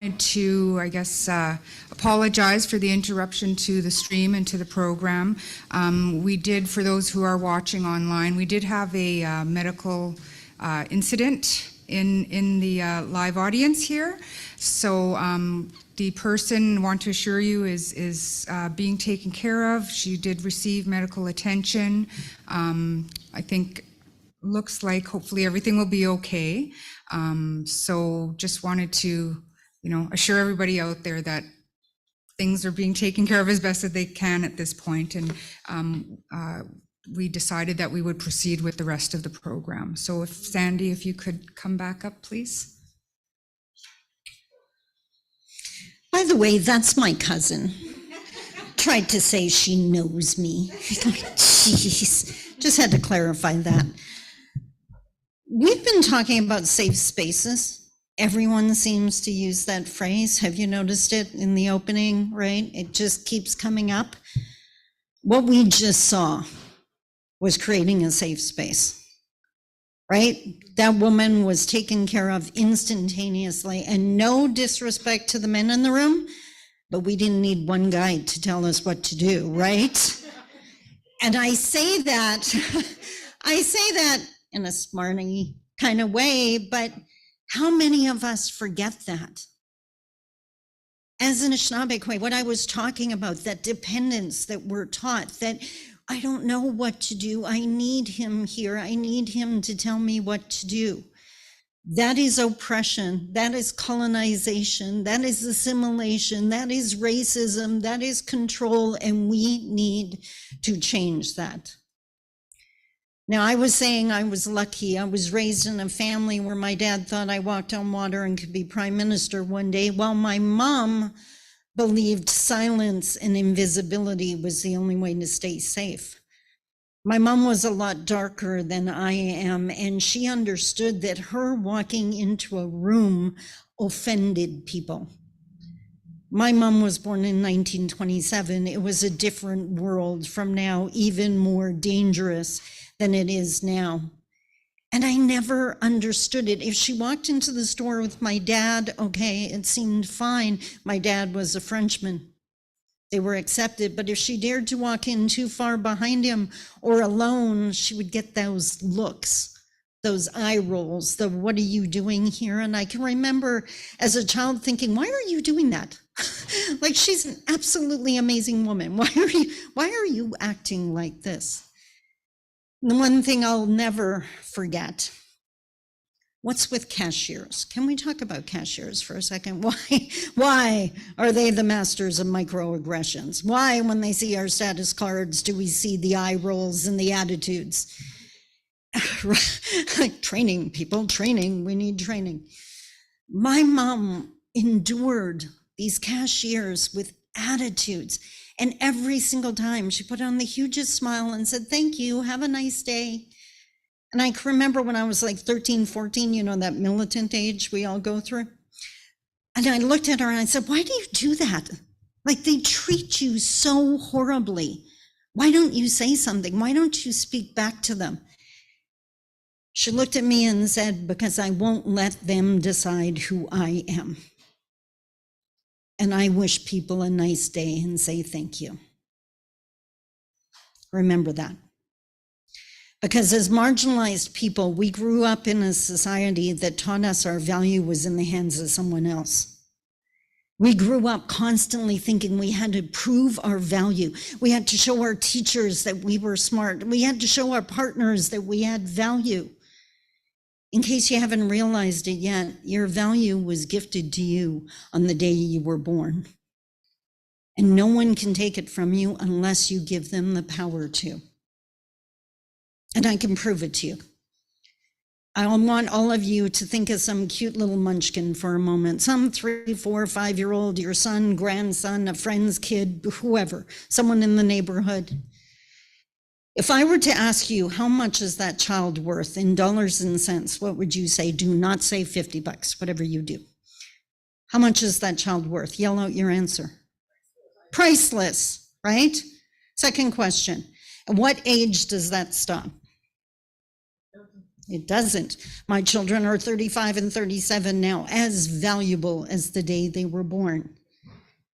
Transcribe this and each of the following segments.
To, I guess, apologize for the interruption to the stream and to the program. We did, for those who are watching online, we did have a medical incident in the live audience here. So the person, want to assure you, is being taken care of. She did receive medical attention. I think looks like hopefully everything will be okay. So just wanted to assure everybody out there that things are being taken care of as best as they can at this point. And we decided that we would proceed with the rest of the program. So if Sandy, if you could come back up, please. By the way, that's my cousin. Tried to say she knows me. Jeez, just had to clarify that. We've been talking about safe spaces. Everyone seems to use that phrase. Have you noticed it in the opening, right? It just keeps coming up. What we just saw was creating a safe space, right? That woman was taken care of instantaneously, and no disrespect to the men in the room, but we didn't need one guy to tell us what to do, right? And I say that in a smarty kind of way, but how many of us forget that? As an Anishinaabe, what I was talking about, that dependence that we're taught, that I don't know what to do. I need him here. I need him to tell me what to do. That is oppression. That is colonization. That is assimilation. That is racism. That is control. And we need to change that. Now, I was saying I was lucky. I was raised in a family where my dad thought I walked on water and could be prime minister one day, while my mom believed silence and invisibility was the only way to stay safe. My mom was a lot darker than I am, and she understood that her walking into a room offended people. My mom was born in 1927. It was a different world from now, even more dangerous than it is now. And I never understood it. If she walked into the store with my dad, okay, it seemed fine. My dad was a Frenchman. They were accepted. But if she dared to walk in too far behind him or alone, she would get those looks, those eye rolls, the "what are you doing here?" And I can remember as a child thinking, why are you doing that? Like, she's an absolutely amazing woman. Why are you acting like this? The one thing I'll never forget, what's with cashiers? Can we talk about cashiers for a second? Why are they the masters of microaggressions? Why, when they see our status cards, do we see the eye rolls and the attitudes? Like, training, people, training, we need training. My mom endured these cashiers with attitudes. And every single time she put on the hugest smile and said, "Thank you, have a nice day." And I can remember when I was like 13, 14, that militant age we all go through. And I looked at her and I said, "Why do you do that? Like, they treat you so horribly. Why don't you say something? Why don't you speak back to them?" She looked at me and said, "Because I won't let them decide who I am. And I wish people a nice day and say thank you." Remember that. Because as marginalized people, we grew up in a society that taught us our value was in the hands of someone else. We grew up constantly thinking we had to prove our value. We had to show our teachers that we were smart. We had to show our partners that we had value. In case you haven't realized it yet, your value was gifted to you on the day you were born. And no one can take it from you unless you give them the power to. And I can prove it to you. I want all of you to think of some cute little munchkin for a moment. Some 3, 4, 5-year-old, your son, grandson, a friend's kid, whoever, someone in the neighborhood. If I were to ask you, how much is that child worth in dollars and cents, what would you say? Do not say $50, whatever you do. How much is that child worth? Yell out your answer. Priceless, right? Second question. At what age does that stop? It doesn't. My children are 35 and 37 now, as valuable as the day they were born.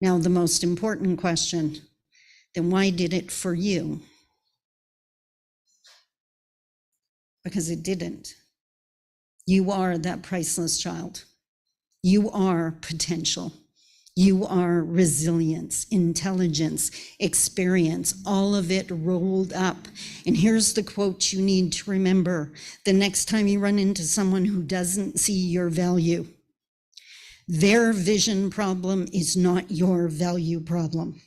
Now, the most important question, then why did it for you? Because it didn't. You are that priceless child. You are potential. You are resilience, intelligence, experience, all of it rolled up. And here's the quote you need to remember the next time you run into someone who doesn't see your value. Their vision problem is not your value problem.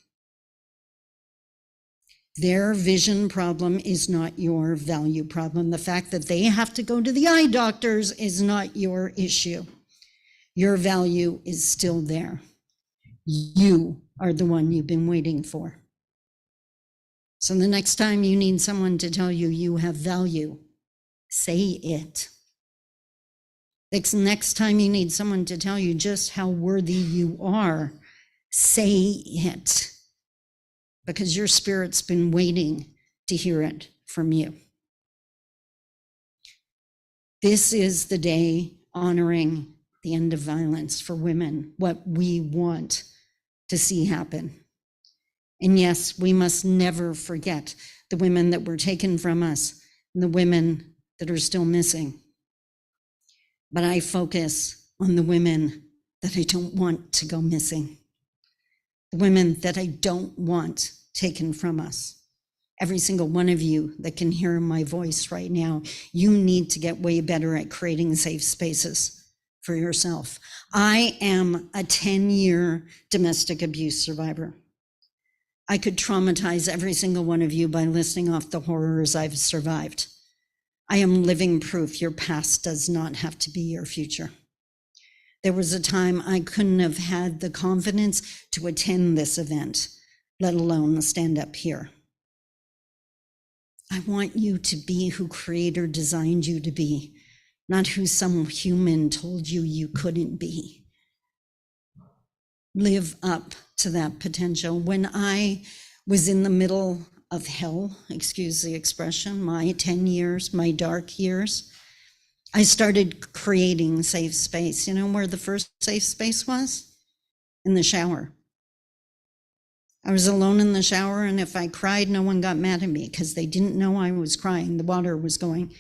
Their vision problem is not your value problem. The fact that they have to go to the eye doctors is not your issue. Your value is still there. You are the one you've been waiting for. So the next time you need someone to tell you you have value, say it. The next time you need someone to tell you just how worthy you are, say it. Because your spirit's been waiting to hear it from you. This is the day honoring the end of violence for women, what we want to see happen. And yes, we must never forget the women that were taken from us and the women that are still missing. But I focus on the women that I don't want to go missing, the women that I don't want taken from us. Every single one of you that can hear my voice right now, you need to get way better at creating safe spaces for yourself. I am a 10-year domestic abuse survivor. I could traumatize every single one of you by listing off the horrors I've survived. I am living proof your past does not have to be your future. There was a time I couldn't have had the confidence to attend this event, let alone stand up here. I want you to be who Creator designed you to be, not who some human told you you couldn't be. Live up to that potential. When I was in the middle of hell, excuse the expression, my 10 years, my dark years, I started creating safe space. You know where the first safe space was? In the shower. I was alone in the shower, and if I cried, no one got mad at me because they didn't know I was crying. The water was going.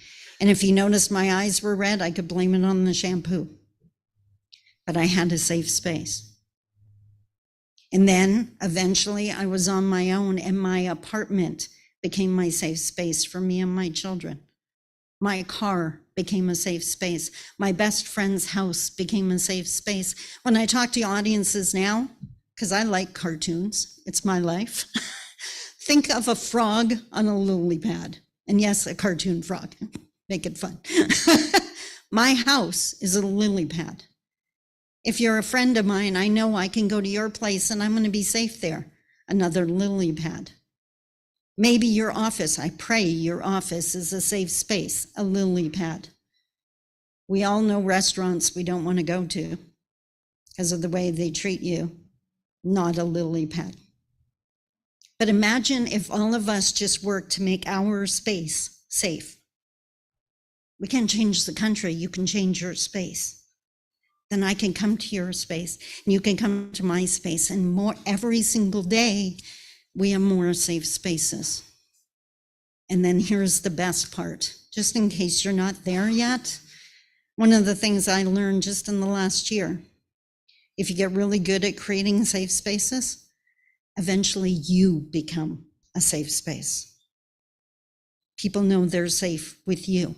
And if you noticed my eyes were red, I could blame it on the shampoo. But I had a safe space. And then eventually I was on my own, and my apartment became my safe space for me and my children. My car became a safe space. My best friend's house became a safe space. When I talk to audiences now, because I like cartoons, it's my life, think of a frog on a lily pad. And yes, a cartoon frog, make it fun. My house is a lily pad. If you're a friend of mine, I know I can go to your place and I'm going to be safe there. Another lily pad. Maybe your office, I pray your office is a safe space, a lily pad. We all know restaurants we don't want to go to because of the way they treat you, not a lily pad. But imagine if all of us just worked to make our space safe. We can't change the country, you can change your space. Then I can come to your space and you can come to my space, and more every single day we have more safe spaces. And then here's the best part, just in case you're not there yet. One of the things I learned just in the last year, if you get really good at creating safe spaces, eventually you become a safe space. People know they're safe with you.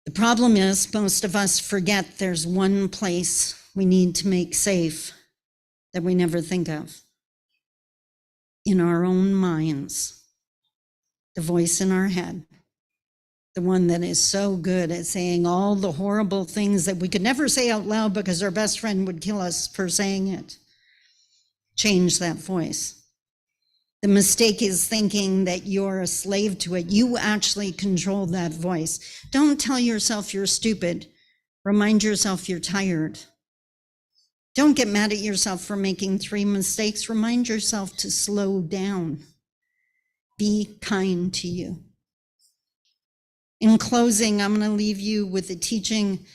The problem is most of us forget there's one place we need to make safe that we never think of. In our own minds, the voice in our head, the one that is so good at saying all the horrible things that we could never say out loud because our best friend would kill us for saying it. Change that voice. The mistake is thinking that you're a slave to it. You actually control that voice. Don't tell yourself you're stupid. Remind yourself you're tired. Don't get mad at yourself for making 3 mistakes. Remind yourself to slow down. Be kind to you. In closing, I'm going to leave you with the teaching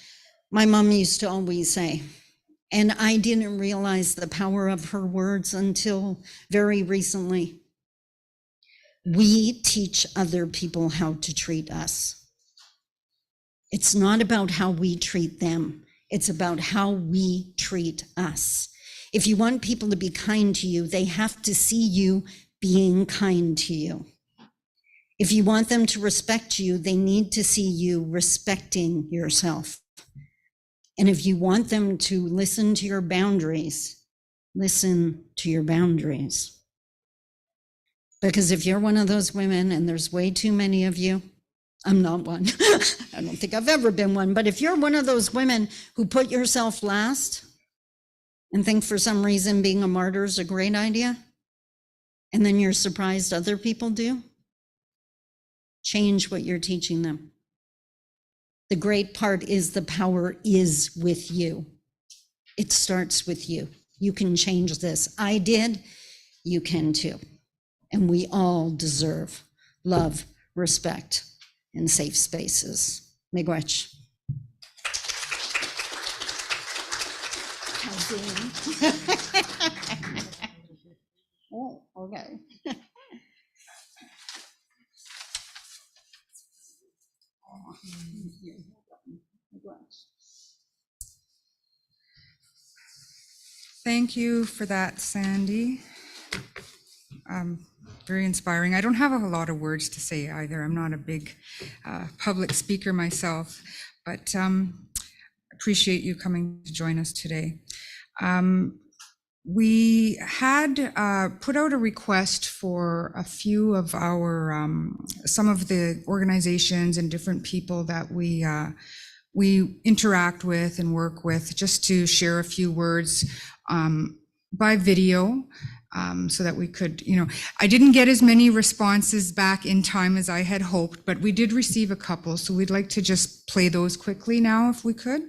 my mom used to always say. And I didn't realize the power of her words until very recently. We teach other people how to treat us. It's not about how we treat them. It's about how we treat us. If you want people to be kind to you, they have to see you being kind to you. If you want them to respect you, they need to see you respecting yourself. And if you want them to listen to your boundaries, listen to your boundaries. Because if you're one of those women, and there's way too many of you, I'm not one. I don't think I've ever been one, but if you're one of those women who put yourself last and think for some reason being a martyr is a great idea, and then you're surprised other people do, change what you're teaching them. The great part is the power is with you. It starts with you. You can change this. I did, you can too. And we all deserve love, respect, and safe spaces. Miigwech. Oh, okay. Thank you for that, Sandy. Very inspiring. I don't have a lot of words to say either. I'm not a big public speaker myself, but appreciate you coming to join us today. We had put out a request for a few of our, some of the organizations and different people that we interact with and work with, just to share a few words by video, so that we could, I didn't get as many responses back in time as I had hoped, but we did receive a couple. So we'd like to just play those quickly now, if we could.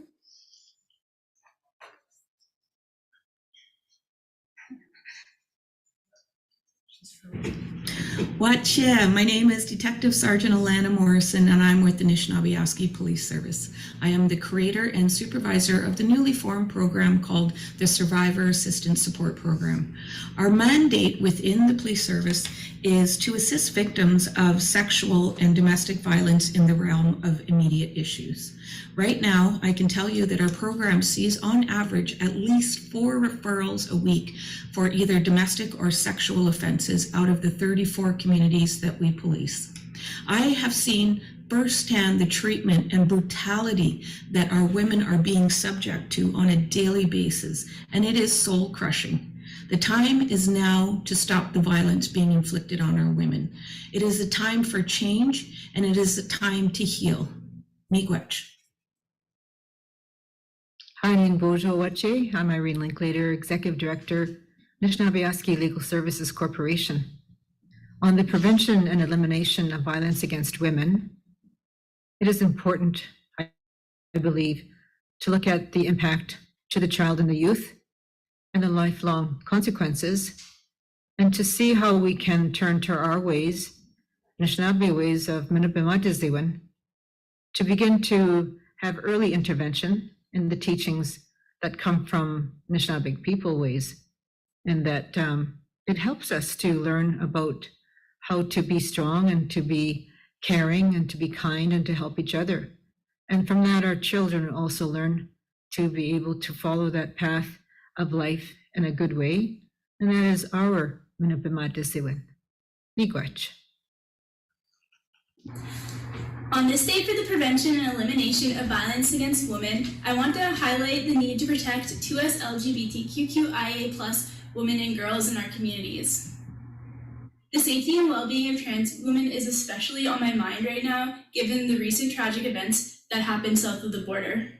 My name is Detective Sergeant Alana Morrison, and I'm with the Anishinaabe Police Service. I am the creator and supervisor of the newly formed program called the Survivor Assistance Support Program. Our mandate within the police service is to assist victims of sexual and domestic violence in the realm of immediate issues. Right now, I can tell you that our program sees on average at least 4 referrals a week for either domestic or sexual offenses out of the 34 communities that we police. I have seen firsthand the treatment and brutality that our women are being subject to on a daily basis, and it is soul crushing. The time is now to stop the violence being inflicted on our women. It is a time for change, and it is a time to heal. Miigwech. Hanin Bojo Wache. I'm Irene Linklater, Executive Director, Anishinaabe Legal Services Corporation. On the prevention and elimination of violence against women, it is important, I believe, to look at the impact to the child and the youth and the lifelong consequences, and to see how we can turn to our ways, Anishinaabe ways of Minipimatiziwan, to begin to have early intervention in the teachings that come from Anishinaabe people ways, and that it helps us to learn about how to be strong and to be caring and to be kind and to help each other. And from that, our children also learn to be able to follow that path of life in a good way. And that is our Minipimatiziwan. Miigwech. On this day for the prevention and elimination of violence against women, I want to highlight the need to protect 2S LGBTQIA+ women and girls in our communities. The safety and well-being of trans women is especially on my mind right now, given the recent tragic events that happened south of the border.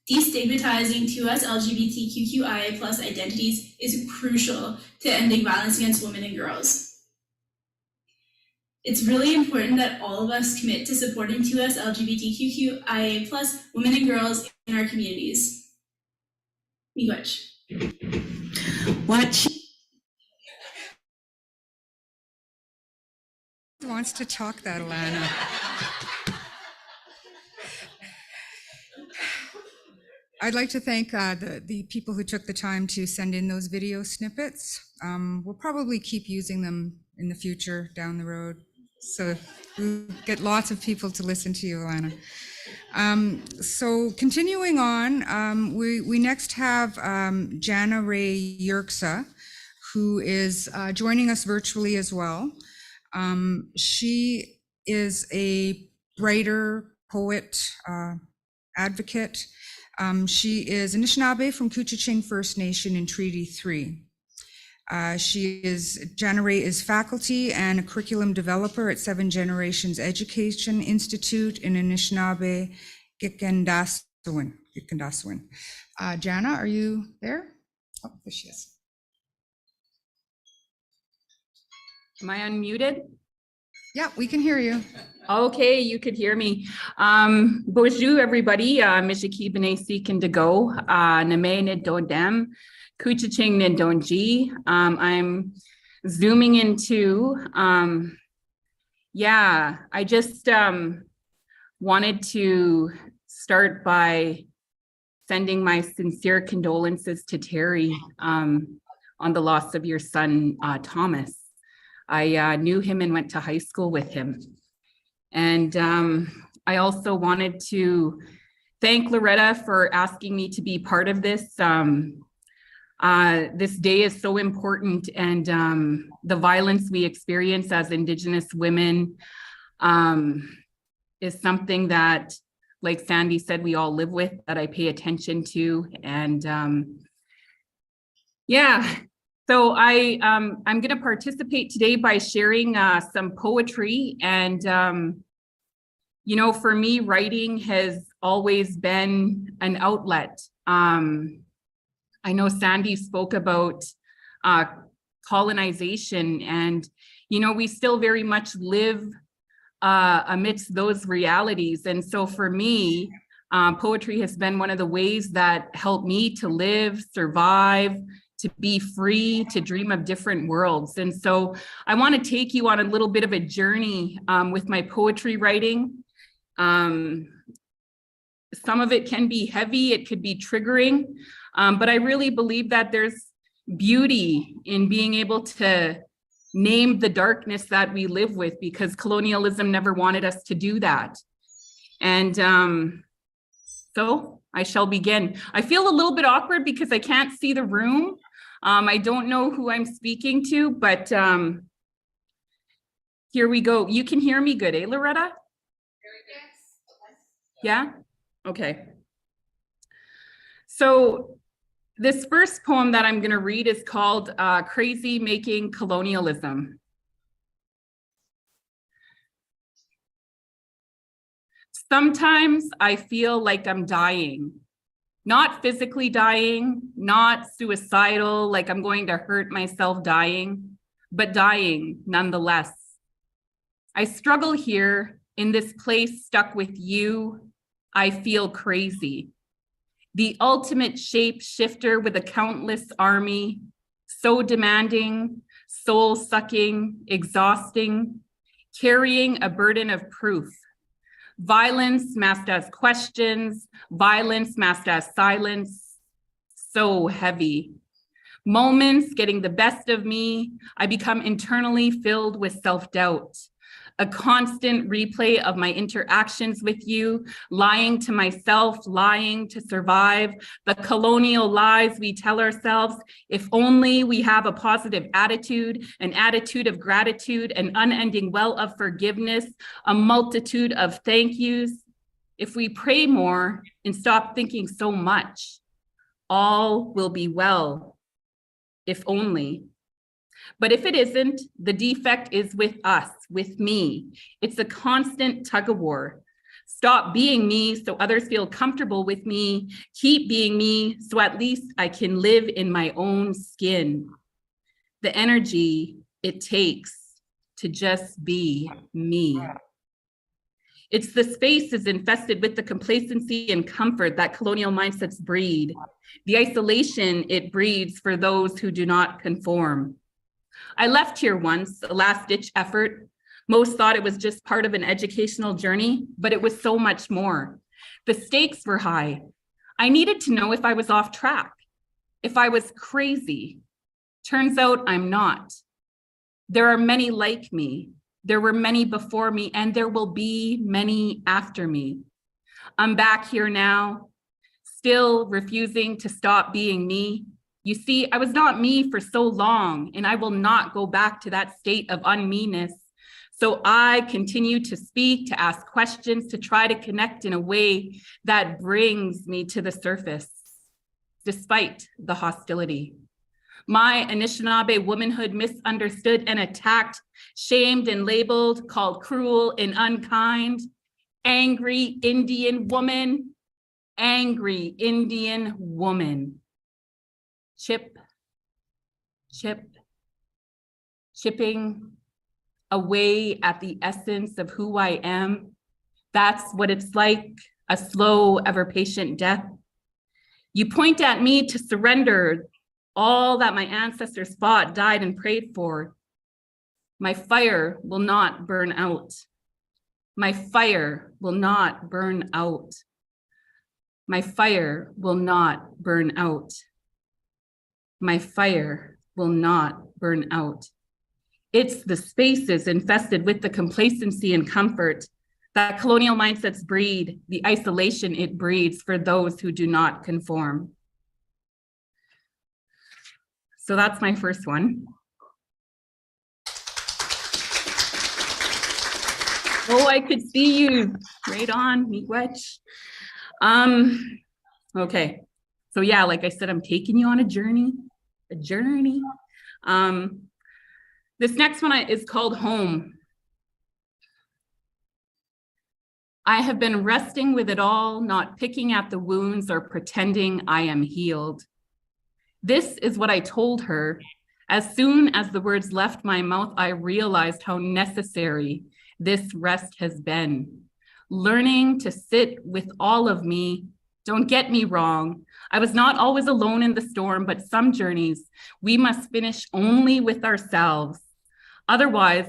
Destigmatizing 2S LGBTQIA+ identities is crucial to ending violence against women and girls. It's really important that all of us commit to supporting 2S LGBTQIA+ women and girls in our communities. Miigwech. Who wants to talk that, Alana? I'd like to thank the people who took the time to send in those video snippets. We'll probably keep using them in the future down the road. So we'll get lots of people to listen to you, Alana. So continuing on, we next have Jana Ray Yerksa, who is joining us virtually as well. She is a writer, poet, advocate. She is Anishinaabe from Couchiching First Nation in Treaty 3. Jana Ray is faculty and a curriculum developer at Seven Generations Education Institute in Anishinaabe, Gikendaswin. Jana, are you there? Oh, there she is. Am I unmuted? Yeah, we can hear you. Okay, you could hear me. Bonjour, everybody. Mishiki b'nei Sikindago, Name Nidodem, Kuchiching Nidonji. I'm zooming into, I just wanted to start by sending my sincere condolences to Terry on the loss of your son, Thomas. I knew him and went to high school with him. And I also wanted to thank Loretta for asking me to be part of this. This day is so important, and the violence we experience as Indigenous women is something that, like Sandy said, we all live with, that I pay attention to. And so I'm going to participate today by sharing some poetry. And, for me, writing has always been an outlet. I know Sandy spoke about colonization, and, we still very much live amidst those realities. And so for me, poetry has been one of the ways that helped me to live, survive, to be free, to dream of different worlds. And so I want to take you on a little bit of a journey with my poetry writing. Some of it can be heavy, it could be triggering, but I really believe that there's beauty in being able to name the darkness that we live with, because colonialism never wanted us to do that. And so I shall begin. I feel a little bit awkward because I can't see the room. I don't know who I'm speaking to, but here we go. You can hear me good, eh, Loretta? Yeah? Okay. So this first poem that I'm going to read is called Crazy Making Colonialism. Sometimes I feel like I'm dying. Not physically dying, not suicidal, like I'm going to hurt myself dying, but dying nonetheless. I struggle here in this place stuck with you. I feel crazy. The ultimate shape shifter with a countless army, so demanding, soul sucking, exhausting, carrying a burden of proof. Violence masked as questions, violence masked as silence, so heavy. Moments getting the best of me, I become internally filled with self-doubt. A constant replay of my interactions with you, lying to myself, lying to survive, the colonial lies we tell ourselves. If only we have a positive attitude, an attitude of gratitude, an unending well of forgiveness, a multitude of thank yous. If we pray more and stop thinking so much, all will be well, if only. But if it isn't, the defect is with us, with me. It's a constant tug of war. Stop being me so others feel comfortable with me. Keep being me so at least I can live in my own skin. The energy it takes to just be me. It's the spaces infested with the complacency and comfort that colonial mindsets breed. The isolation it breeds for those who do not conform. I left here once, a last-ditch effort. Most thought it was just part of an educational journey, but it was so much more. The stakes were high. I needed to know if I was off track, if I was crazy. Turns out I'm not. There are many like me. There were many before me, and there will be many after me. I'm back here now, still refusing to stop being me. You see, I was not me for so long, and I will not go back to that state of unmeanness. So I continue to speak, to ask questions, to try to connect in a way that brings me to the surface, despite the hostility. My Anishinaabe womanhood misunderstood and attacked, shamed and labeled, called cruel and unkind. Angry Indian woman, angry Indian woman. Chip, chipping away at the essence of who I am. That's what it's like, a slow, ever-patient death. You point at me to surrender all that my ancestors fought, died, and prayed for. My fire will not burn out. My fire will not burn out. My fire will not burn out. My fire will not burn out. It's the spaces infested with the complacency and comfort that colonial mindsets breed, the isolation it breeds for those who do not conform. So that's my first one. Oh, I could see you. Right on, miigwech. Okay. So yeah, like I said, I'm taking you on a journey. This next one is called Home. I have been resting with it all, not picking at the wounds or pretending I am healed. This is what I told her. As soon as the words left my mouth, I realized how necessary this rest has been. Learning to sit with all of me. Don't get me wrong. I was not always alone in the storm, but some journeys we must finish only with ourselves. Otherwise,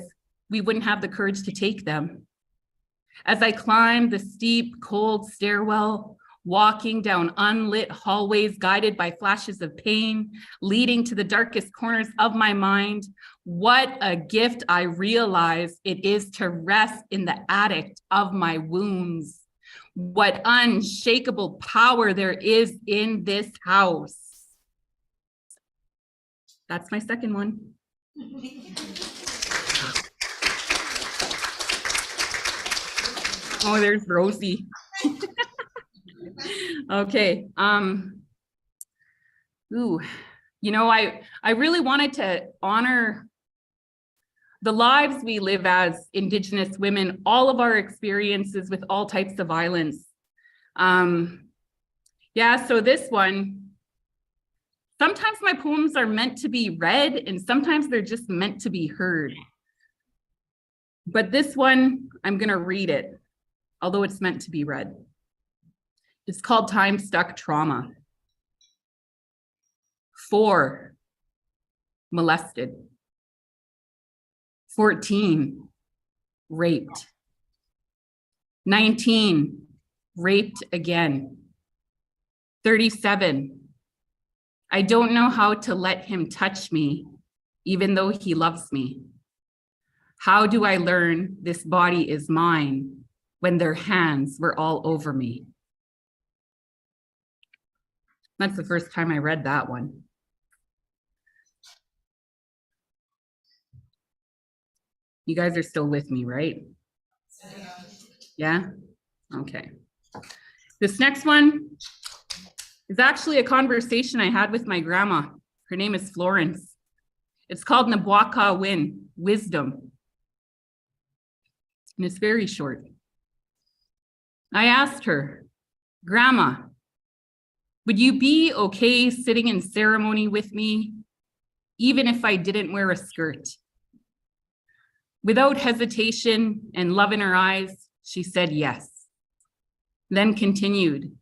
we wouldn't have the courage to take them. As I climbed the steep, cold stairwell, walking down unlit hallways guided by flashes of pain, leading to the darkest corners of my mind, what a gift I realize it is to rest in the attic of my wounds. What unshakable power there is in this house. That's my second one. Oh, there's Rosie. Okay. Ooh, you know, I really wanted to honor the lives we live as Indigenous women, all of our experiences with all types of violence. Yeah, so this one, sometimes my poems are meant to be read and sometimes they're just meant to be heard. But this one, I'm gonna read it, although it's meant to be read. It's called Time Stuck Trauma. 4, molested. 14, raped. 19, raped again. 37, I don't know how to let him touch me, even though he loves me. How do I learn this body is mine when their hands were all over me? That's the first time I read that one. You guys are still with me, right? Yeah? Okay. This next one is actually a conversation I had with my grandma. Her name is Florence. It's called Nabwaka Win, Wisdom. And it's very short. I asked her, Grandma, would you be okay sitting in ceremony with me, even if I didn't wear a skirt? Without hesitation and love in her eyes, she said yes. Then continued,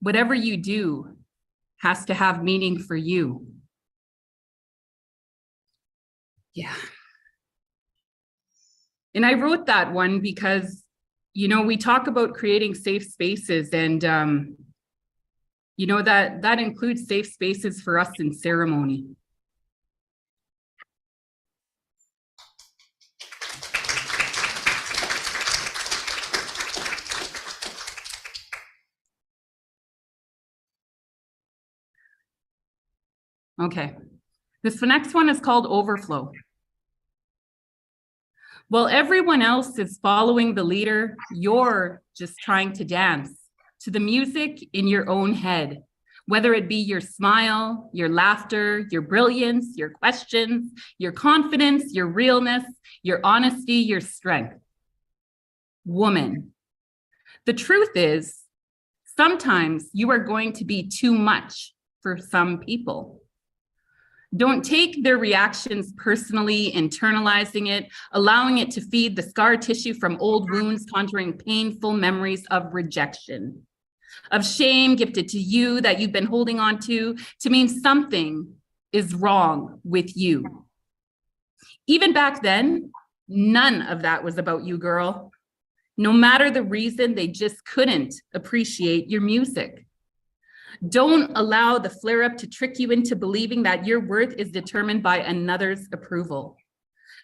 whatever you do has to have meaning for you. Yeah. And I wrote that one because, you know, we talk about creating safe spaces and You know, that includes safe spaces for us in ceremony. Okay, this next one is called overflow. While everyone else is following the leader, you're just trying to dance to the music in your own head, whether it be your smile, your laughter, your brilliance, your questions, your confidence, your realness, your honesty, your strength. Woman, the truth is, sometimes you are going to be too much for some people. Don't take their reactions personally, internalizing it, allowing it to feed the scar tissue from old wounds, conjuring painful memories of rejection, of shame gifted to you that you've been holding on to mean something is wrong with you. Even back then, none of that was about you, girl. No matter the reason, they just couldn't appreciate your music. Don't allow the flare-up to trick you into believing that your worth is determined by another's approval.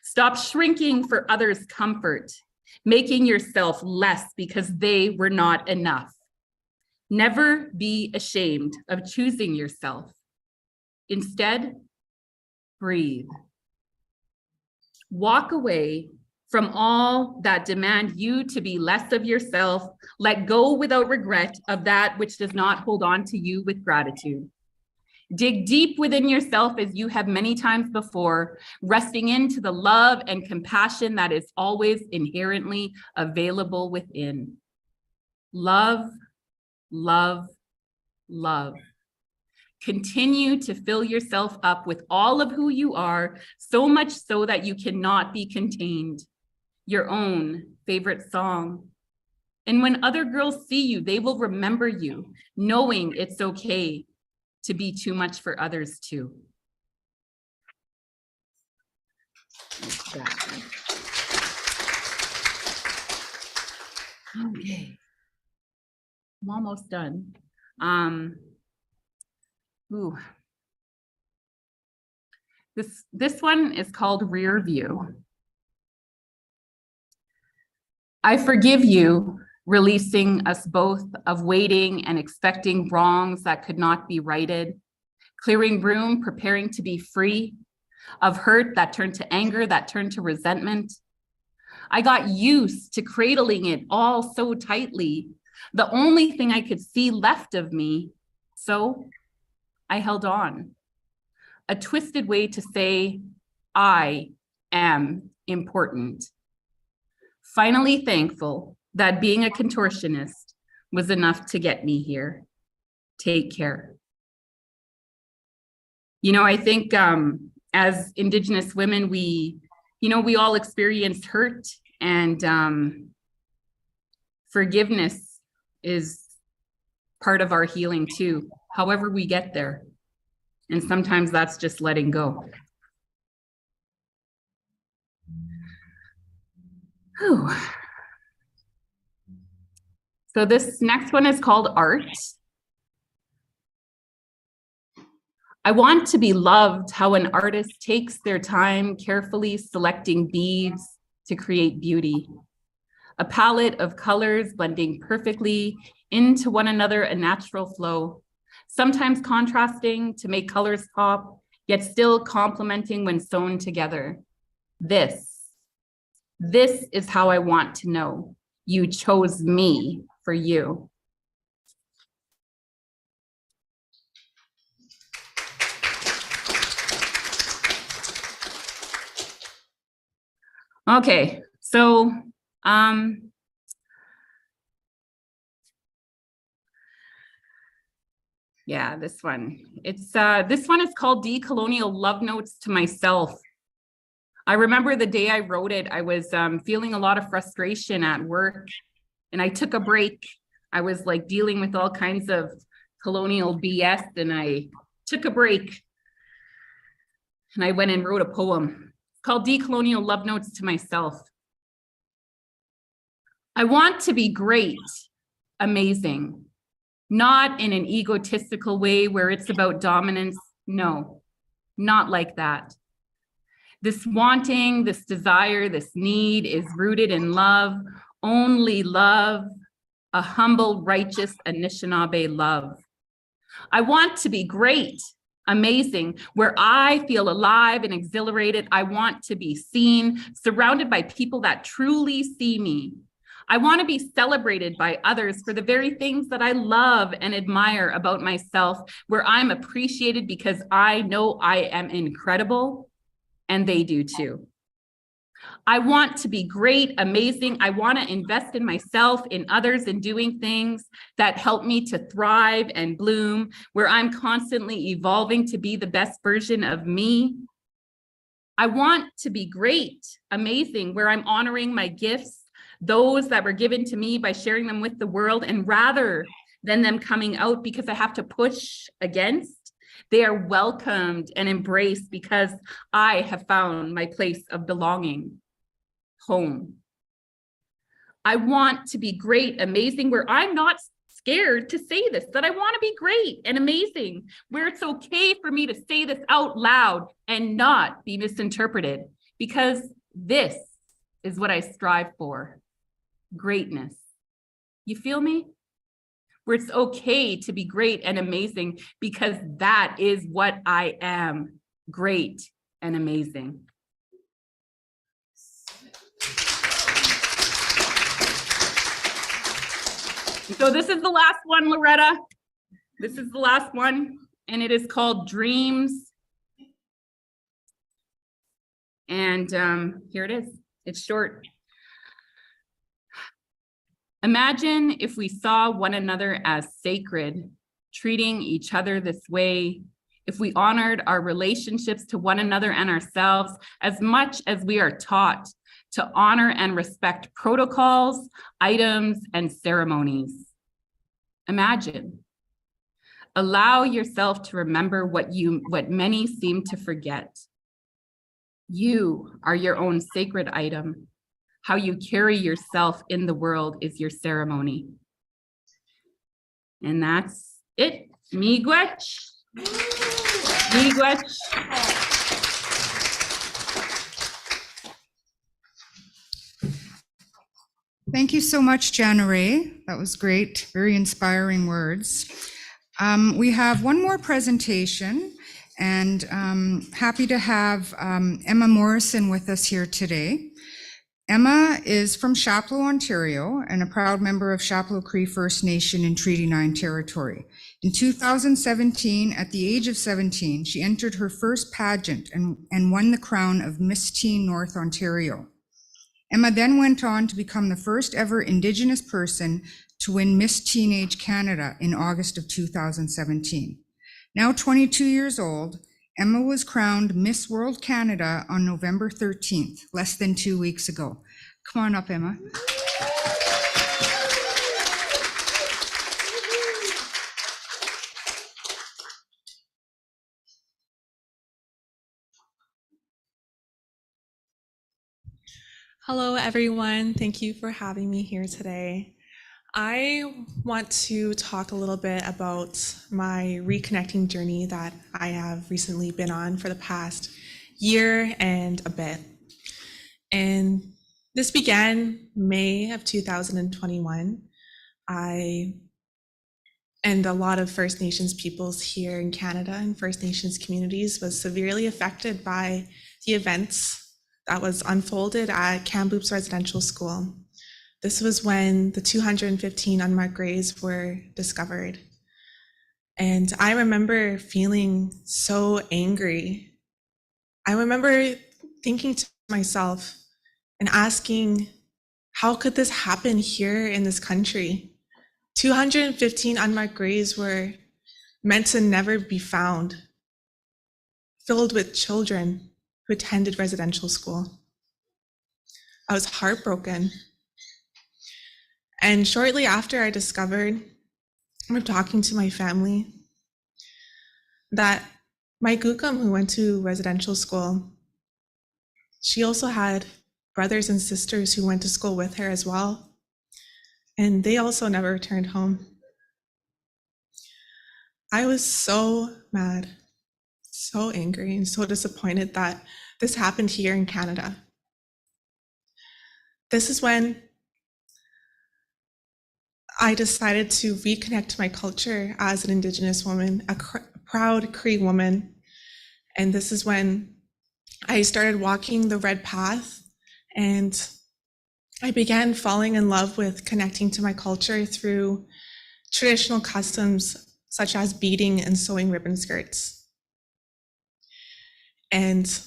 Stop shrinking for others' comfort, making yourself less because they were not enough. Never be ashamed of choosing yourself. Instead, breathe. Walk away from all that demand you to be less of yourself. Let go without regret of that which does not hold on to you with gratitude. Dig deep within yourself as you have many times before, resting into the love and compassion that is always inherently available within. Love, love, love. Continue to fill yourself up with all of who you are, so much so that you cannot be contained. Your own favorite song. And when other girls see you, they will remember you, knowing it's okay to be too much for others too. Okay, I'm almost done. This one is called Rear View. I forgive you, releasing us both of waiting and expecting wrongs that could not be righted, clearing room, preparing to be free, of hurt that turned to anger, that turned to resentment. I got used to cradling it all so tightly, the only thing I could see left of me, so I held on. A twisted way to say, I am important. Finally thankful that being a contortionist was enough to get me here. Take care. You know, I think as Indigenous women, we all experience hurt, and forgiveness is part of our healing too, however we get there. And sometimes that's just letting go. Whew. So this next one is called Art. I want to be loved how an artist takes their time carefully selecting beads to create beauty. A palette of colors blending perfectly into one another, a natural flow, sometimes contrasting to make colors pop, yet still complementing when sewn together. This is how I want to know you chose me for you. Okay, so yeah, this one. This one is called Decolonial Love Notes to Myself. I remember the day I wrote it, I was feeling a lot of frustration at work, and I took a break. I was like dealing with all kinds of colonial BS, and I took a break, and I went and wrote a poem called Decolonial Love Notes to Myself. I want to be great, amazing, not in an egotistical way where it's about dominance. No, not like that. This wanting, this desire, this need is rooted in love, only love, a humble, righteous Anishinaabe love. I want to be great, amazing, where I feel alive and exhilarated. I want to be seen, surrounded by people that truly see me. I want to be celebrated by others for the very things that I love and admire about myself, where I'm appreciated because I know I am incredible and they do too. I want to be great, amazing. I want to invest in myself, in others, in doing things that help me to thrive and bloom, where I'm constantly evolving to be the best version of me. I want to be great, amazing, where I'm honoring my gifts, those that were given to me by sharing them with the world, and rather than them coming out because I have to push against, they are welcomed and embraced because I have found my place of belonging, home. I want to be great, amazing, where I'm not scared to say this, that I want to be great and amazing, where it's okay for me to say this out loud and not be misinterpreted, because this is what I strive for, greatness. You feel me? Where it's okay to be great and amazing because that is what I am, great and amazing. So this is the last one, Loretta. This is the last one, and it is called Dreams. And here it is. It's short. Imagine if we saw one another as sacred, treating each other this way, if we honored our relationships to one another and ourselves as much as we are taught to honor and respect protocols, items, and ceremonies. Imagine. Allow yourself to remember what many seem to forget. You are your own sacred item. How you carry yourself in the world is your ceremony. And that's it. Miigwech. Miigwech. Thank you so much, Jana Ray. That was great. Very inspiring words. We have one more presentation, and happy to have Emma Morrison with us here today. Emma is from Chapleau, Ontario, and a proud member of Chapleau Cree First Nation in Treaty 9 territory. In 2017, at the age of 17, she entered her first pageant and won the crown of Miss Teen North Ontario. Emma then went on to become the first ever Indigenous person to win Miss Teenage Canada in August of 2017. Now 22 years old, Emma was crowned Miss World Canada on November 13th, less than 2 weeks ago. Come on up, Emma. Hello, everyone. Thank you for having me here today. I want to talk a little bit about my reconnecting journey that I have recently been on for the past year and a bit. And this began May of 2021. I and a lot of First Nations peoples here in Canada and First Nations communities was severely affected by the events that was unfolded at Kamloops Residential School. This was when the 215 unmarked graves were discovered. And I remember feeling so angry. I remember thinking to myself and asking, how could this happen here in this country? 215 unmarked graves were meant to never be found, filled with children who attended residential school. I was heartbroken. And shortly after, I discovered, from talking to my family, that my Gukum, who went to residential school, she also had brothers and sisters who went to school with her as well. And they also never returned home. I was so mad, so angry, and so disappointed that this happened here in Canada. This is when I decided to reconnect to my culture as an Indigenous woman, a proud Cree woman. And this is when I started walking the red path, and I began falling in love with connecting to my culture through traditional customs such as beading and sewing ribbon skirts. And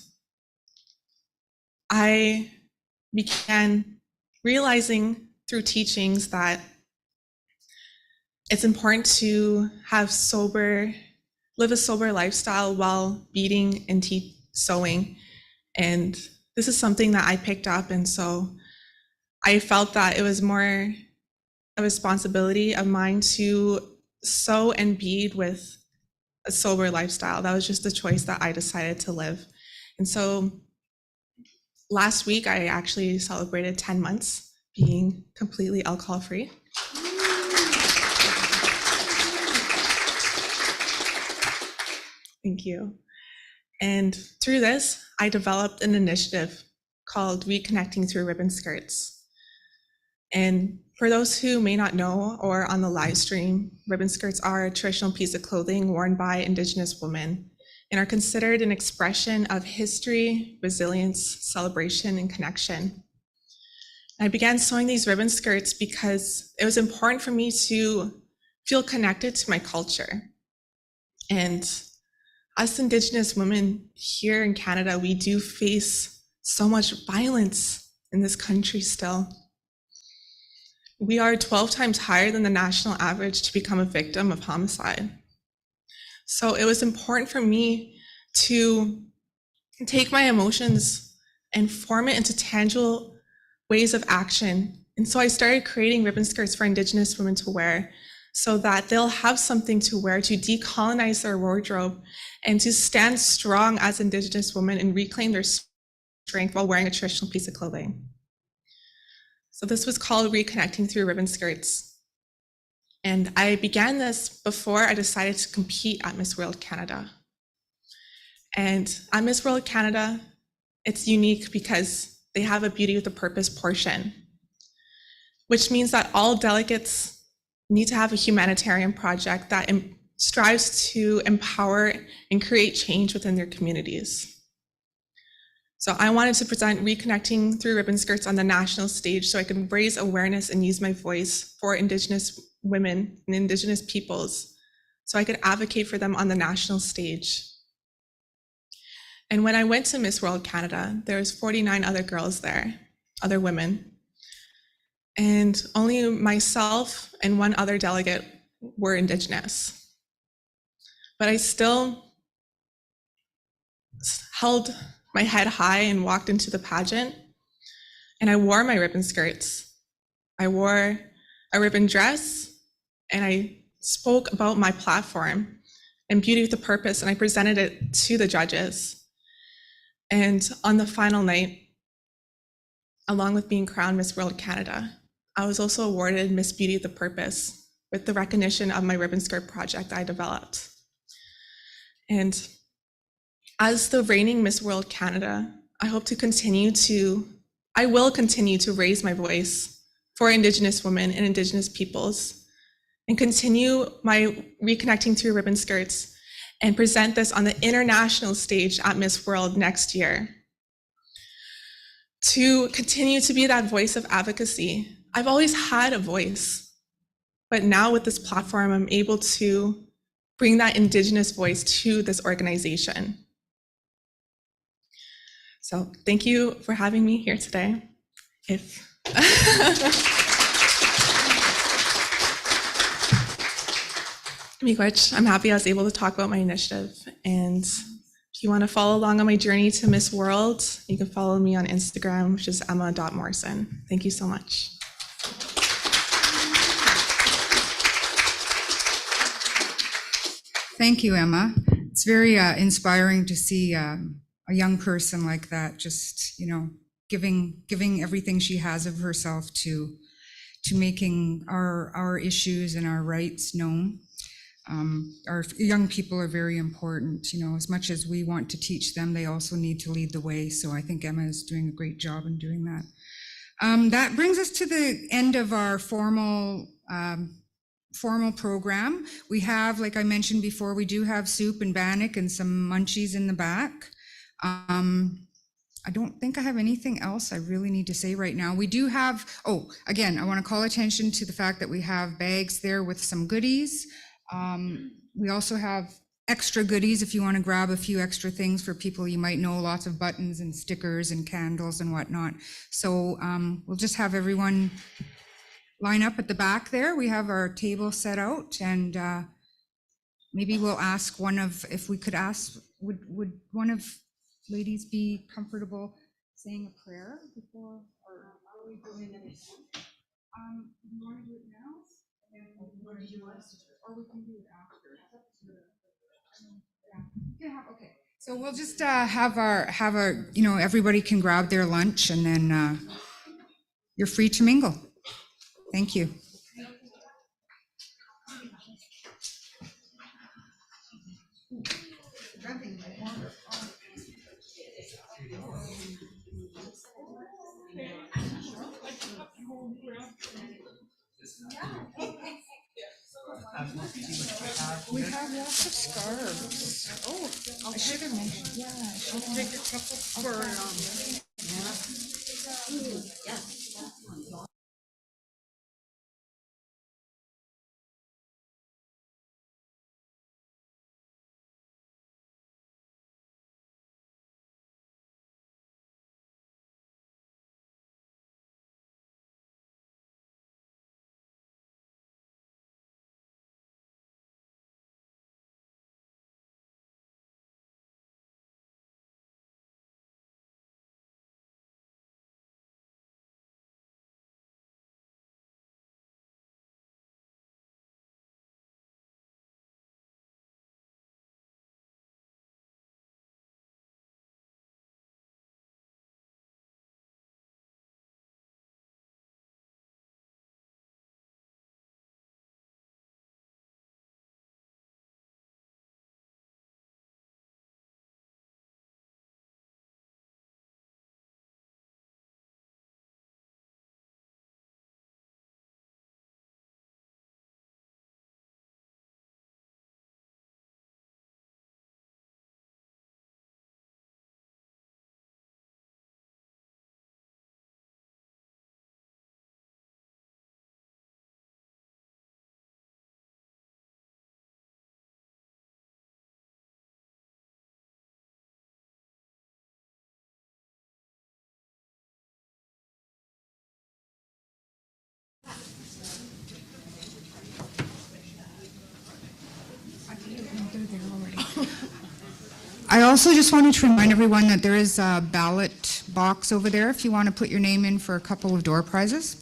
I began realizing through teachings that it's important to live a sober lifestyle while beading and sewing. And this is something that I picked up. And so I felt that it was more a responsibility of mine to sew and bead with a sober lifestyle. That was just the choice that I decided to live. And so last week, I actually celebrated 10 months being completely alcohol free. Thank you. And through this, I developed an initiative called Reconnecting Through Ribbon Skirts. And for those who may not know or on the live stream, ribbon skirts are a traditional piece of clothing worn by Indigenous women and are considered an expression of history, resilience, celebration, and connection. I began sewing these ribbon skirts because it was important for me to feel connected to my culture. And us Indigenous women here in Canada, we do face so much violence in this country still. We are 12 times higher than the national average to become a victim of homicide. So it was important for me to take my emotions and form it into tangible ways of action. And so I started creating ribbon skirts for Indigenous women to wear so that they'll have something to wear to decolonize their wardrobe and to stand strong as Indigenous women and reclaim their strength while wearing a traditional piece of clothing. So this was called Reconnecting Through Ribbon Skirts. And I began this before I decided to compete at Miss World Canada. And at Miss World Canada, it's unique because they have a Beauty with a Purpose portion, which means that all delegates need to have a humanitarian project that strives to empower and create change within their communities. So I wanted to present Reconnecting Through Ribbon Skirts on the national stage so I can raise awareness and use my voice for Indigenous women and Indigenous peoples so I could advocate for them on the national stage. And when I went to Miss World Canada, there was 49 other girls there, other women. And only myself and one other delegate were Indigenous. But I still held my head high and walked into the pageant, and I wore my ribbon skirts. I wore a ribbon dress, and I spoke about my platform and Beauty with a Purpose, and I presented it to the judges. And on the final night, along with being crowned Miss World Canada, I was also awarded Miss Beauty with a Purpose with the recognition of my ribbon skirt project I developed. And as the reigning Miss World Canada, I will continue to raise my voice for Indigenous women and Indigenous peoples and continue my Reconnecting Through Ribbon Skirts and present this on the international stage at Miss World next year. To continue to be that voice of advocacy. I've always had a voice, but now with this platform, I'm able to bring that Indigenous voice to this organization. So thank you for having me here today. I'm happy I was able to talk about my initiative. And if you want to follow along on my journey to Miss World, you can follow me on Instagram, which is emma.morrison. Thank you so much. Thank you, Emma. It's very inspiring to see a young person like that, just, giving everything she has of herself to making our issues and our rights known. Our young people are very important, you know, as much as we want to teach them, they also need to lead the way. So I think Emma is doing a great job in doing that. That brings us to the end of our formal program. We have, like I mentioned before, we do have soup and bannock and some munchies in the back. I don't think I have anything else I really need to say right now. We do have, oh, again, I want to call attention to the fact that we have bags there with some goodies. We also have extra goodies if you want to grab a few extra things for people you might know, lots of buttons and stickers and candles and whatnot. So we'll just have everyone line up at the back there. We have our table set out, and maybe we'll ask if we could ask, would one of ladies be comfortable saying a prayer before, or are we doing it? You want to do it now? Or we can do it after. Yeah, okay. So we'll just have our, you know, everybody can grab their lunch, and then you're free to mingle. Thank you. We have lots of scarves. Oh, I should have mentioned. Yeah, I should have take a couple for. I also just wanted to remind everyone that there is a ballot box over there if you want to put your name in for a couple of door prizes.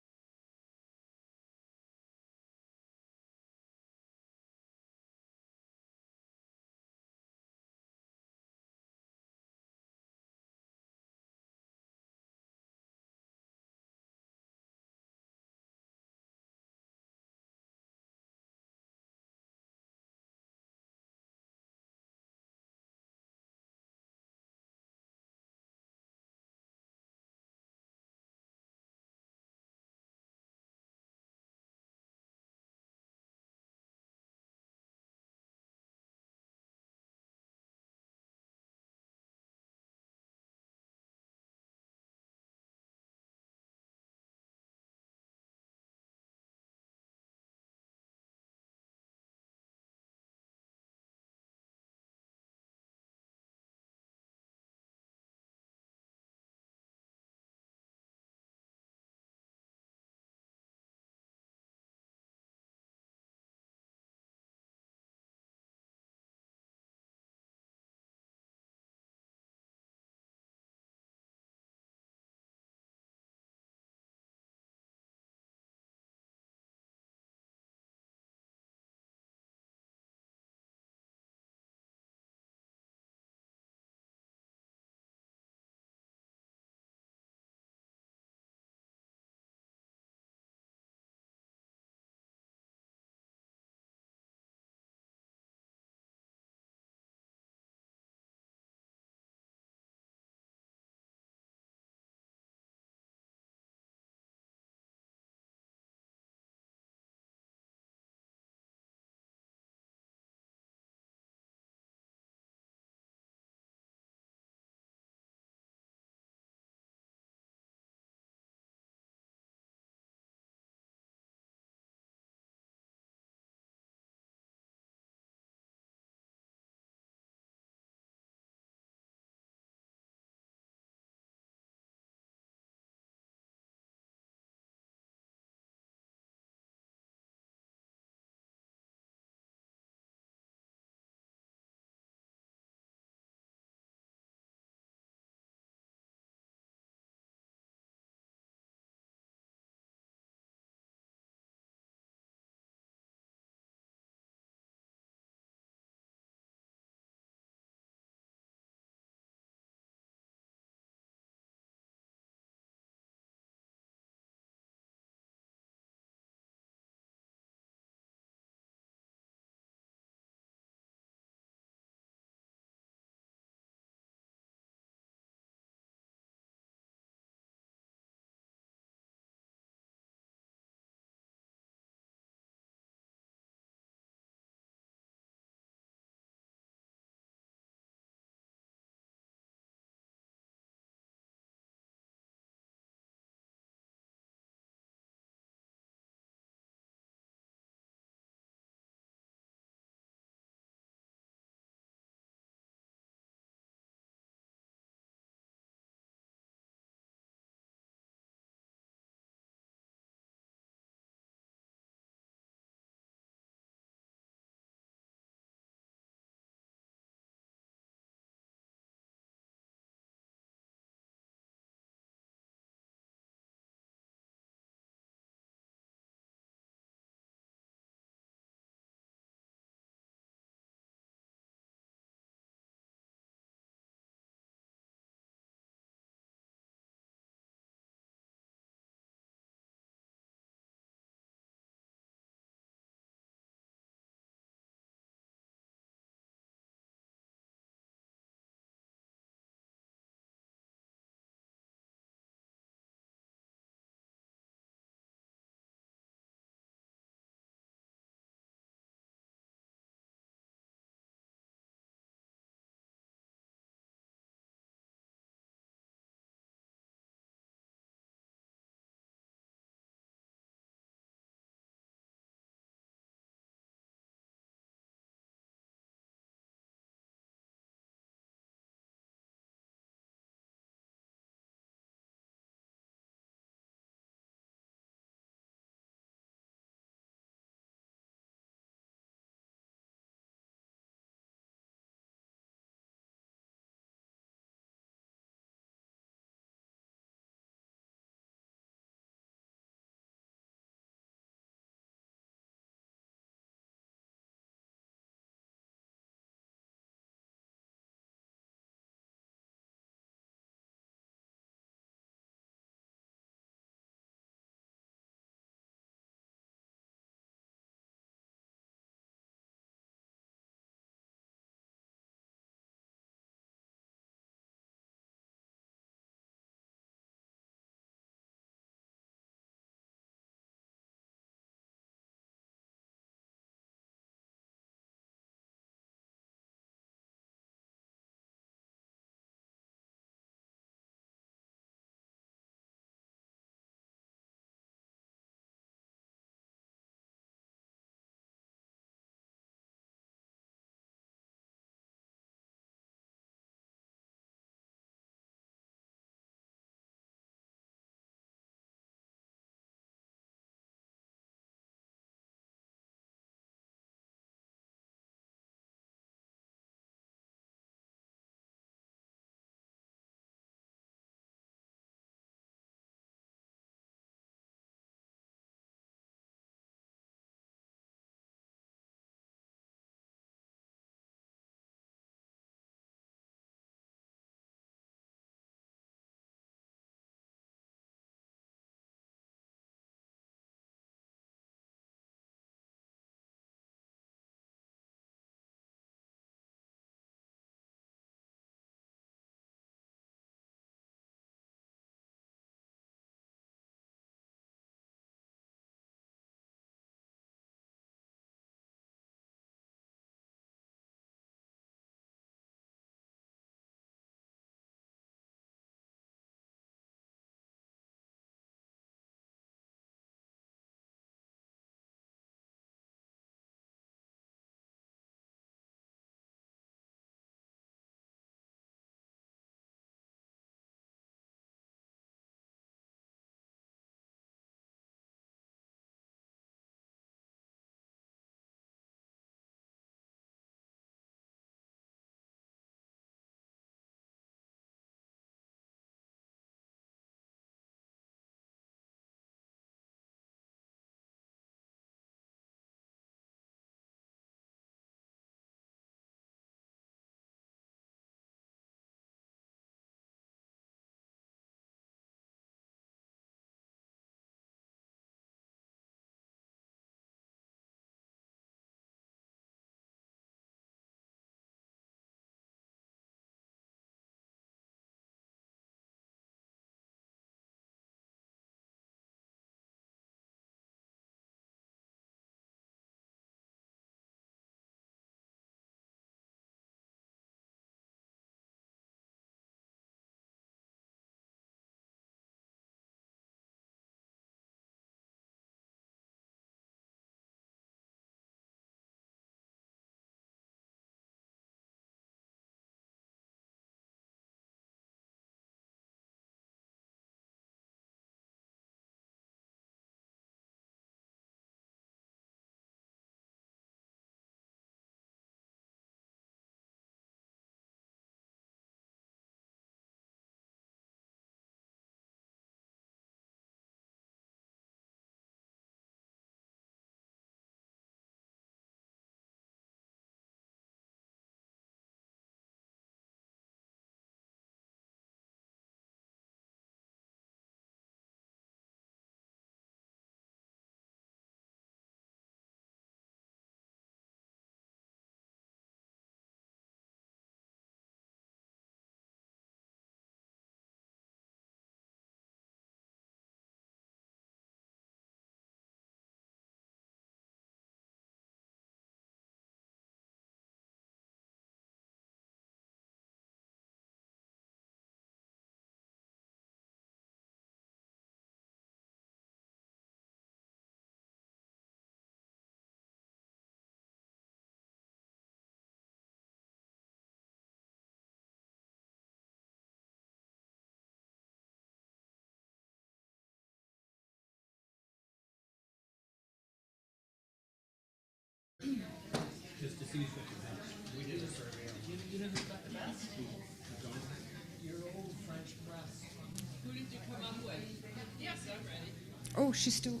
Oh, she's still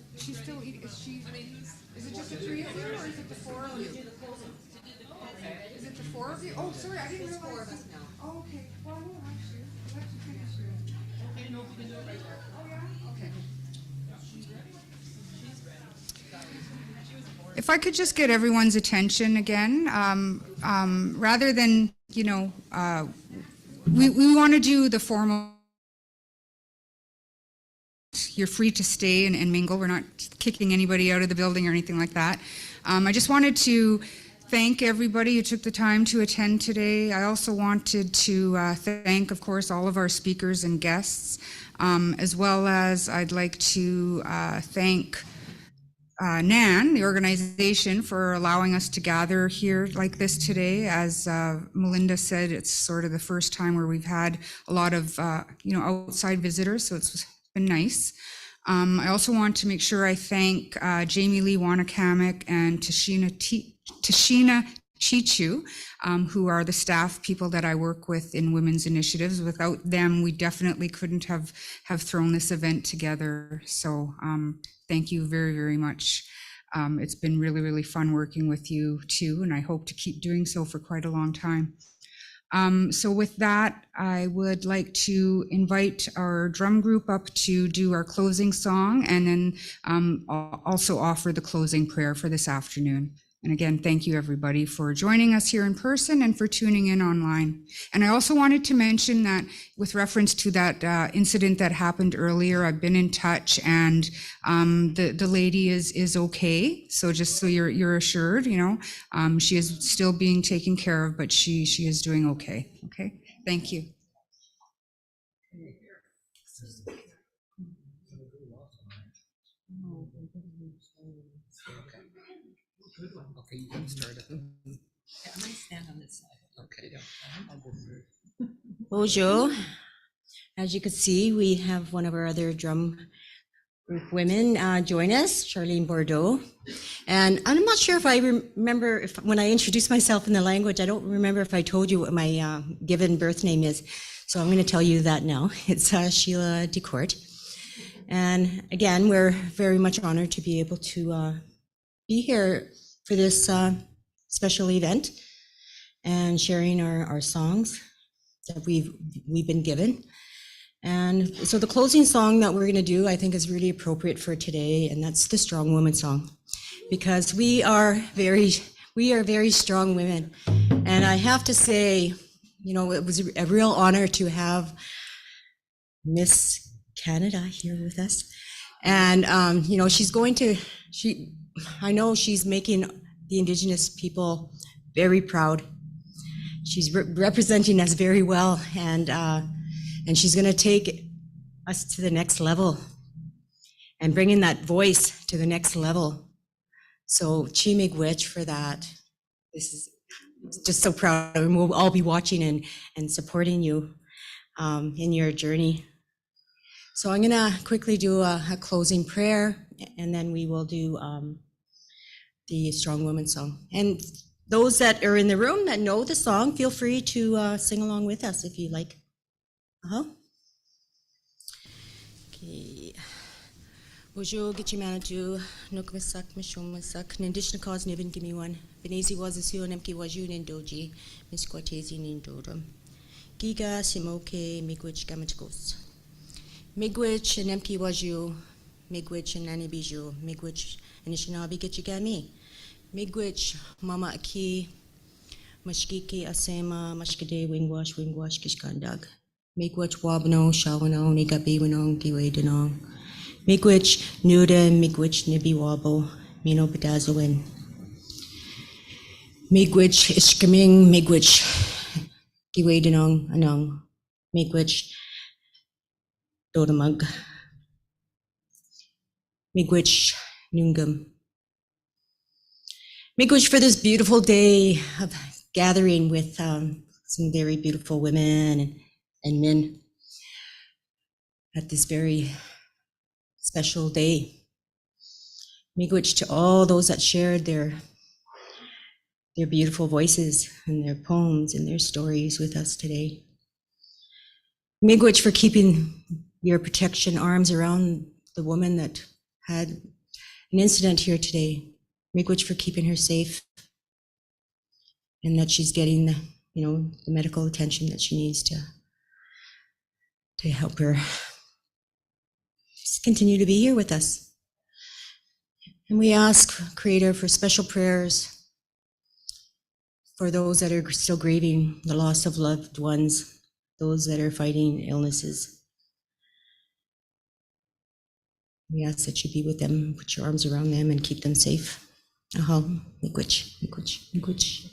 eating. Is she? Is it just the three of you, or is it the four of you? Is it the four of you? Oh, sorry, I didn't realize. Four of us now. Oh, okay. Well, I won't rush you. Let you finish yours. Okay, no, we can do it right there. Oh, yeah? Okay. If I could just get everyone's attention again, rather than, we want to do the formal. You're free to stay and mingle. We're not kicking anybody out of the building or anything like that. I just wanted to thank everybody who took the time to attend today. I also wanted to thank, of course, all of our speakers and guests, as well as I'd like to thank NAN, the organization, for allowing us to gather here like this today. As Melinda said, it's sort of the first time where we've had a lot of outside visitors, so it's been nice. I also want to make sure I thank Jamie Lee Wanakamek and Tashina Chichu, who are the staff people that I work with in women's initiatives. Without them, we definitely couldn't have thrown this event together. So thank you very, very much. It's been really, really fun working with you too, and I hope to keep doing so for quite a long time. So with that, I would like to invite our drum group up to do our closing song, and then also offer the closing prayer for this afternoon. And again, thank you everybody for joining us here in person and for tuning in online. And I also wanted to mention that with reference to that incident that happened earlier, I've been in touch, and the lady is okay. So just so you're assured, she is still being taken care of, but she is doing okay. Okay, thank you. Okay, you can start it. Yeah, I'm gonna stand on this side. Okay. Bonjour. As you can see, we have one of our other drum group women join us, Charlene Bordeaux. And I'm not sure if I remember when I introduced myself in the language, I don't remember if I told you what my given birth name is. So I'm going to tell you that now. It's Sheila DeCourt. And again, we're very much honored to be able to be here for this special event and sharing our songs that we've been given. And so the closing song that we're going to do, I think, is really appropriate for today, and that's the Strong Woman song, because we are very strong women. And I have to say, it was a real honor to have Miss Canada here with us. And I know she's making the Indigenous people very proud. She's representing us very well, and she's going to take us to the next level and bringing that voice to the next level. So Chimigwich for that. This is just so proud, and we'll all be watching and supporting you in your journey. So I'm going to quickly do a closing prayer, and then we will do the Strong Woman song. And those that are in the room that know the song, feel free to sing along with us if you like. Okay. Bonjour, Gichimanatu, Nukmasak, Mishomasak, Nandishna cause Niven give me one. Benezi was a Sio Nemki Waju Nindoji, Miss Cortesi Nindorum. Giga Simoke, Migwich Gamatkos. Migwich and Nemki Waju, Migwich and Nani Bijou, Migwich and Ishinabi Gitchigami. Migwich, Mama Aki, Mashkiki Asema, Mashkade, Wingwash, Kishkandag. Migwich Wabno, Shawano, Nigabi Winong, Giwe Denong. Migwich Nuda, Migwich Nibi Wabo, Mino Bedazowin. Migwich Ishkaming, Migwich Giwe Denong, Anong. Migwich Dodamug. Migwich Nungam. Migwich for this beautiful day of gathering with some very beautiful women and men at this very special day. Migwich to all those that shared their their beautiful voices and their poems and their stories with us today. Miigwech for keeping your protection arms around the woman that had an incident here today. Miigwech for keeping her safe and that she's getting the, the medical attention that she needs to help her just continue to be here with us. And we ask, Creator, for special prayers for those that are still grieving the loss of loved ones, those that are fighting illnesses. We ask that you be with them, put your arms around them, and keep them safe. Aho, miigwech, miigwech, miigwech.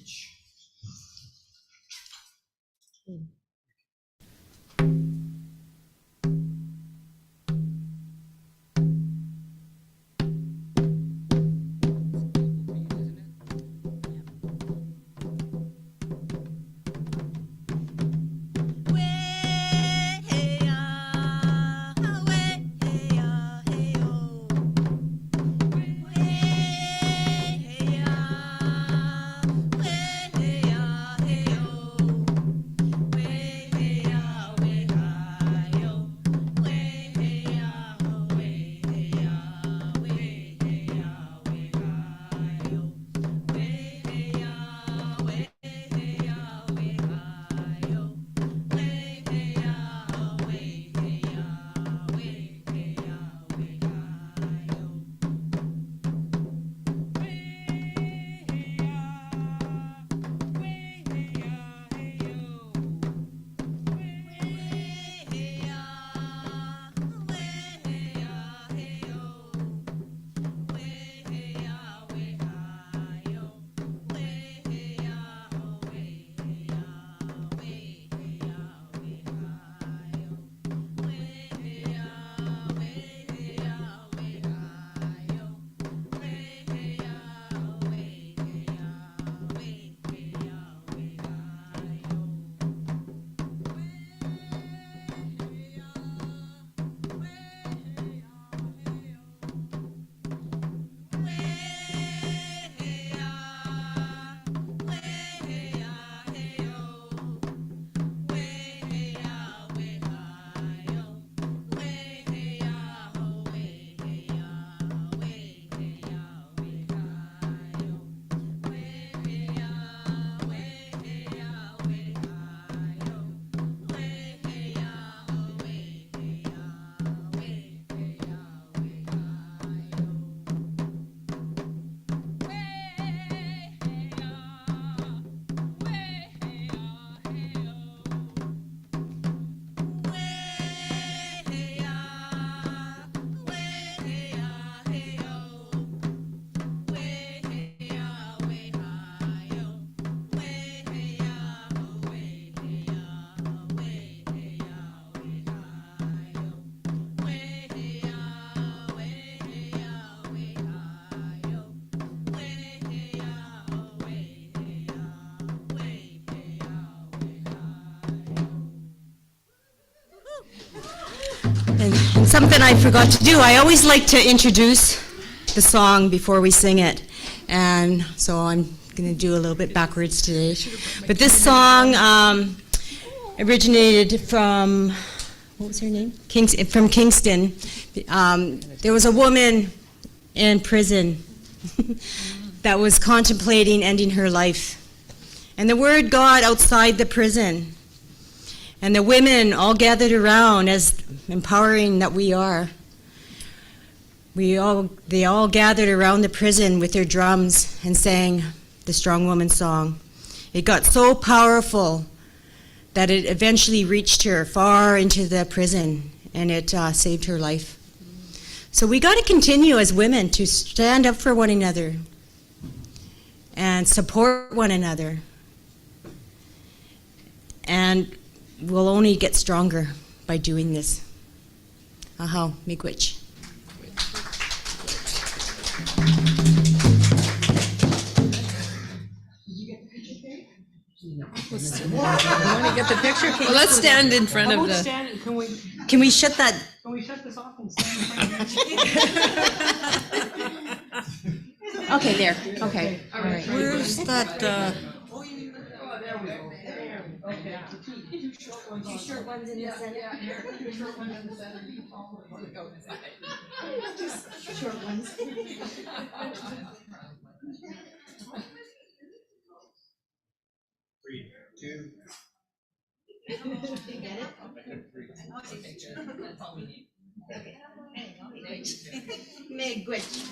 And something I forgot to do, I always like to introduce the song before we sing it. And so I'm going to do a little bit backwards today. But this song originated from, what was her name? From Kingston. There was a woman in prison that was contemplating ending her life. And the word got outside the prison. And the women all gathered around, as empowering that we are. They all gathered around the prison with their drums and sang the Strong Woman song. It got so powerful that it eventually reached her far into the prison, and it saved her life. So we got to continue as women to stand up for one another and support one another. And we'll only get stronger by doing this. Aho, miigwech. You want to get the picture? Well, let's stand in front of the. Can we shut that? Can we shut this off and stand in front of the. Okay, there. Okay. All right. Where's that, Meg, which?